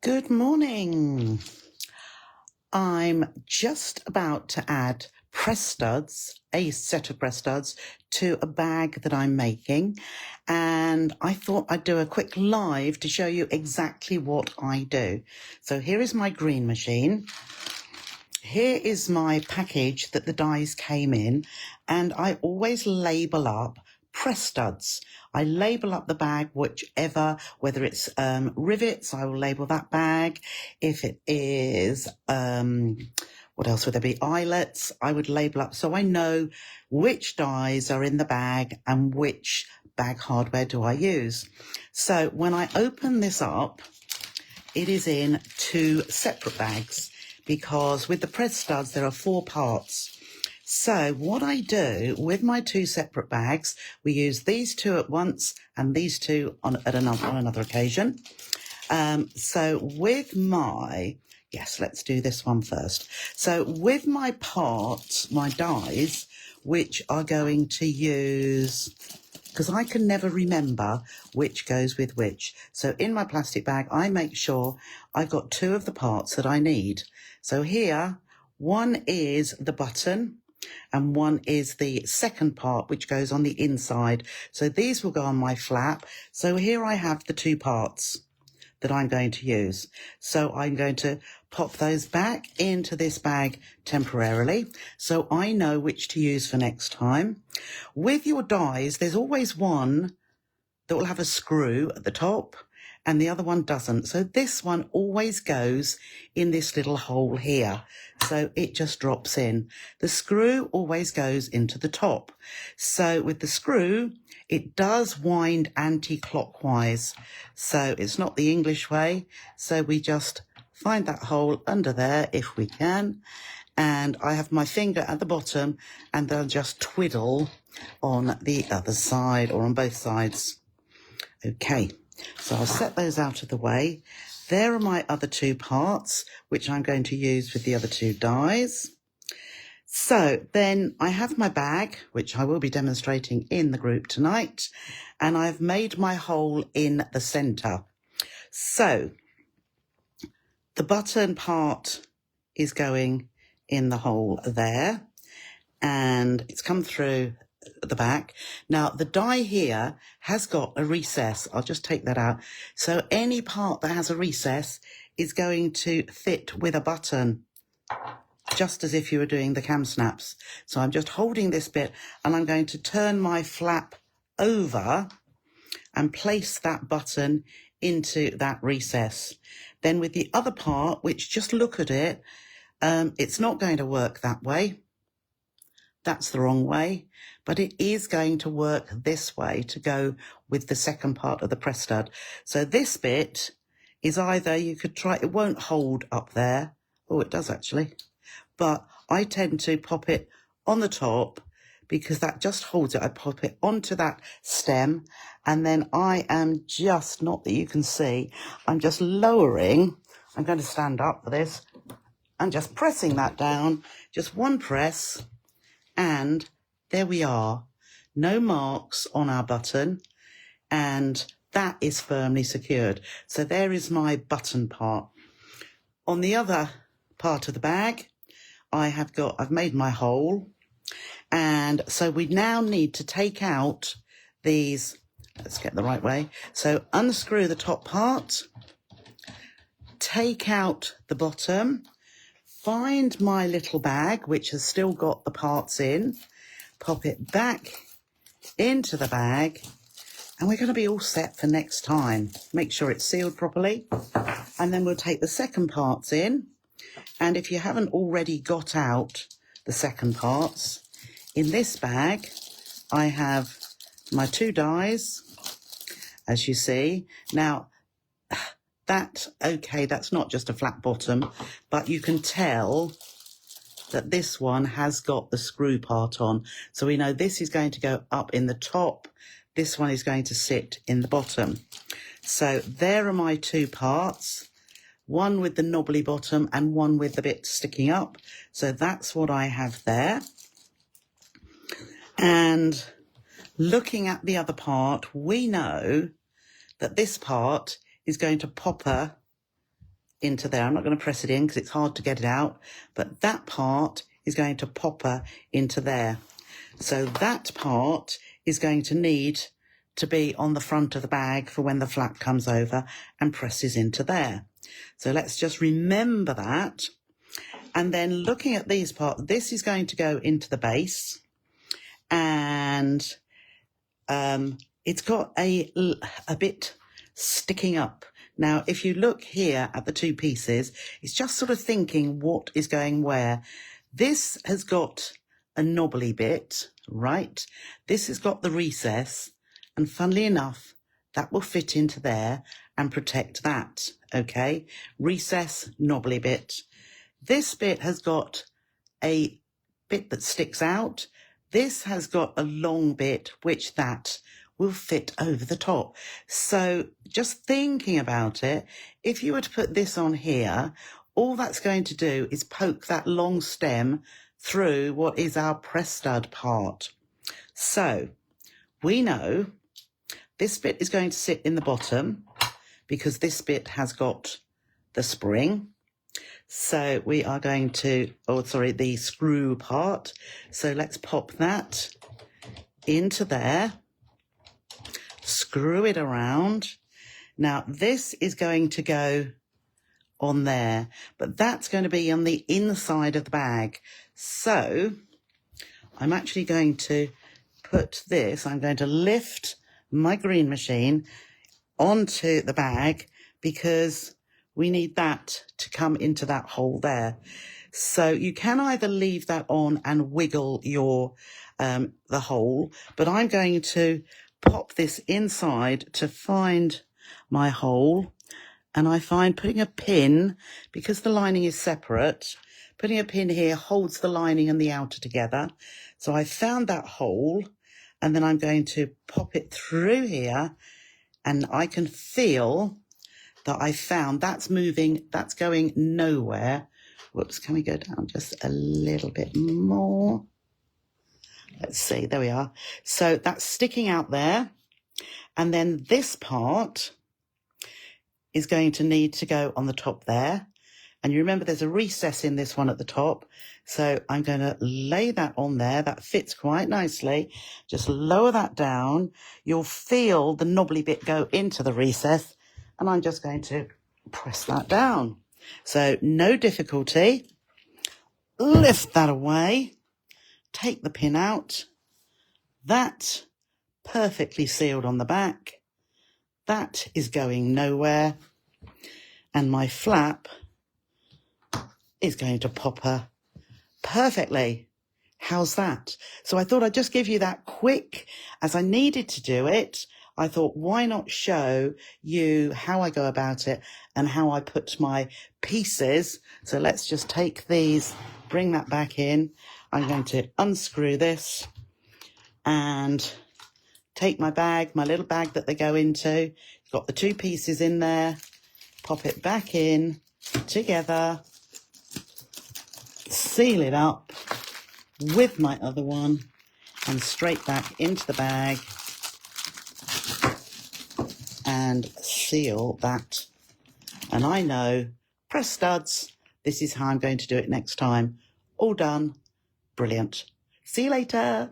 Good morning. I'm just about to add press studs, a set of press studs, to a bag that I'm making, and I thought I'd do a quick live to show you exactly what I do. So here is my green machine. Here is my package that the dies came in, and I always label up press studs. I label up the bag, whichever, whether it's rivets, I will label that bag. If it is, what else would there be? Eyelets, I would label up so I know which dies are in the bag and which bag hardware do I use. So when I open this up, it is in two separate bags because with the press studs, there are 4 parts. So what I do with my 2 separate bags, we use these 2 at once and these 2 on another occasion. So with my, yes, let's do this one first. So with my parts, my dies, which are going to use, because I can never remember which goes with which. So in my plastic bag, I make sure I've got 2 of the parts that I need. So here, one is the button and one is the second part, which goes on the inside. So these will go on my flap. So here I have the 2 parts that I'm going to use. So I'm going to pop those back into this bag temporarily so I know which to use for next time. With your dies, there's always one that will have a screw at the top and the other one doesn't. So this one always goes in this little hole here. So it just drops in. The screw always goes into the top. So with the screw, it does wind anti-clockwise. So it's not the English way. So we just find that hole under there if we can. And I have my finger at the bottom and they'll just twiddle on the other side or on both sides. Okay, so I'll set those out of the way. There are my other 2 parts, which I'm going to use with the other 2 dies. So then I have my bag, which I will be demonstrating in the group tonight, and I've made my hole in the center. So the button part is going in the hole there, and it's come through the back. Now the die here has got a recess. I'll just take that out. So any part that has a recess is going to fit with a button, just as if you were doing the cam snaps. So I'm just holding this bit and I'm going to turn my flap over and place that button into that recess. Then with the other part, which just look at it, it's not going to work that way. That's the wrong way, but it is going to work this way to go with the second part of the press stud. So this bit is either, you could try, it won't hold up there. Oh, it does actually. But I tend to pop it on the top because that just holds it. I pop it onto that stem and then I am just, not that you can see, I'm just lowering. I'm going to stand up for this and just pressing that down, just one press. And there we are, no marks on our button, and that is firmly secured. So there is my button part. On the other part of the bag, I've made my hole, and so we now need to take out these, let's get the right way. So unscrew the top part, take out the bottom, find my little bag, which has still got the parts in, pop it back into the bag, and we're going to be all set for next time. Make sure it's sealed properly, and then we'll take the second parts in. And if you haven't already got out the second parts, in this bag, I have my 2 dies, as you see. Now, that's not just a flat bottom, but you can tell that this one has got the screw part on. So we know this is going to go up in the top. This one is going to sit in the bottom. So there are my 2 parts, one with the knobbly bottom and one with the bit sticking up. So that's what I have there. And looking at the other part, we know that this part is going to pop her into there. I'm not going to press it in because it's hard to get it out, but that part is going to pop her into there. So that part is going to need to be on the front of the bag for when the flap comes over and presses into there. So let's just remember that. And then looking at these parts, this is going to go into the base, and it's got a bit sticking up. Now, if you look here at the two pieces, it's just sort of thinking what is going where. This has got a knobbly bit, right? This has got the recess, and funnily enough, that will fit into there and protect that, okay? Recess, knobbly bit. This bit has got a bit that sticks out. This has got a long bit, which that will fit over the top. So just thinking about it, if you were to put this on here, all that's going to do is poke that long stem through what is our press stud part. So we know this bit is going to sit in the bottom because this bit has got the spring. So we are going to, the screw part. So let's pop that into there, screw it around. Now this is going to go on there, but that's going to be on the inside of the bag. So I'm actually going to put this, I'm going to lift my green machine onto the bag because we need that to come into that hole there. So you can either leave that on and wiggle your the hole, but I'm going to pop this inside to find my hole. And I find putting a pin, because the lining is separate, putting a pin here holds the lining and the outer together. So I found that hole, and then I'm going to pop it through here, and I can feel that I found that's moving, that's going nowhere. Whoops, can we go down just a little bit more? Let's see, there we are. So that's sticking out there. And then this part is going to need to go on the top there. And you remember there's a recess in this one at the top. So I'm going to lay that on there. That fits quite nicely. Just lower that down. You'll feel the knobbly bit go into the recess. And I'm just going to press that down. So no difficulty. Lift that away. Take the pin out. That perfectly sealed on the back. That is going nowhere. And my flap is going to pop her perfectly. How's that? So I thought I'd just give you that quick, as I needed to do it. I thought, why not show you how I go about it and how I put my pieces. So let's just take these, bring that back in. I'm going to unscrew this and take my bag, my little bag that they go into. Got the two pieces in there. Pop it back in together. Seal it up with my other one and straight back into the bag and seal that. And I know, press studs, this is how I'm going to do it next time. All done. Brilliant. See you later.